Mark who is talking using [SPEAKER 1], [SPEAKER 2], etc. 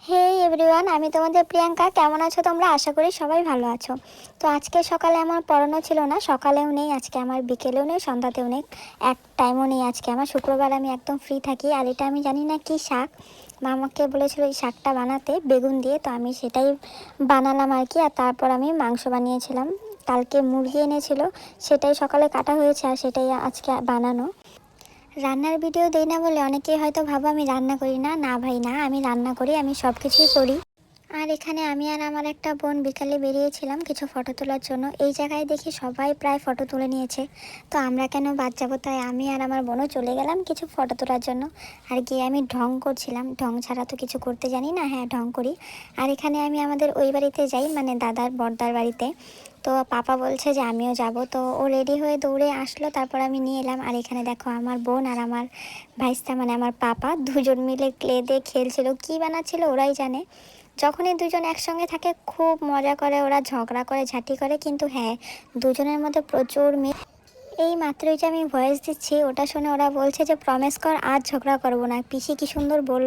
[SPEAKER 1] হে everyone, আমি তোমাদের প্রিয়াঙ্কা। কেমন আছো তোমরা? আশা করি সবাই ভালো আছো। তো আজকে সকালে আমার পড়ানো ছিল না, সকালেও নেই, আজকে আমার বিকেলেও নেই, সন্ধ্যাতেও নেই, এক টাইমও নেই। আজকে আমার শুক্রবার, আমি একদম ফ্রি থাকি। আর এটা আমি জানি না কি শাক, মা আমাকে বলেছিল এই শাকটা বানাতে বেগুন দিয়ে, তো আমি সেটাই বানালাম আর কি। আর তারপর আমি মাংস বানিয়েছিলাম, কালকে মুরগি এনেছিল, সেটাই সকালে কাটা হয়েছে আর সেটাই আজকে বানানো। রান্নার ভিডিও দেই না বলে অনেকেই হয়তো ভাবো আমি রান্না করি না। না ভাই না, আমি রান্না করি, আমি সব কিছুই করি। আর এখানে আমি আর আমার একটা বোন বিকালে বেরিয়েছিলাম কিছু ফটো তোলার জন্য। এই জায়গায় দেখি সবাই প্রায় ফটো তুলে নিয়েছে, তো আমরা কেন বাদ যাবো? তাই আমি আর আমার বোনও চলে গেলাম কিছু ফটো তোলার জন্য। আর গিয়ে আমি ঢং করছিলাম, ঢং ছাড়া তো কিছু করতে জানি না। হ্যাঁ, ঢং করি। আর এখানে আমি আমাদের ওই বাড়িতে যাই, মানে দাদার বড়দার বাড়িতে। তো পাপা বলছে যে আমিও যাব, তো ও রেডি হয়ে দৌড়ে আসলো, তারপর আমি নিয়ে এলাম। আর এখানে দেখো আমার বোন আর আমার ভাইস্তা মানে আমার পাপা দুজন মিলে ক্লে দিয়ে খেলছিল, কী বানাচ্ছিল ওরাই জানে। যখনই দুজন একসঙ্গে থাকে খুব মজা করে, ওরা ঝগড়া করে, ঝাঁটি করে, কিন্তু হ্যাঁ, দুজনের মধ্যে প্রচুর মিল। এই মাত্রই যে আমি ভয়েস দিচ্ছি, ওটা শুনে ওরা বলছে যে প্রমিস কর আজ ঝগড়া করবো না। পিসি কি সুন্দর বল।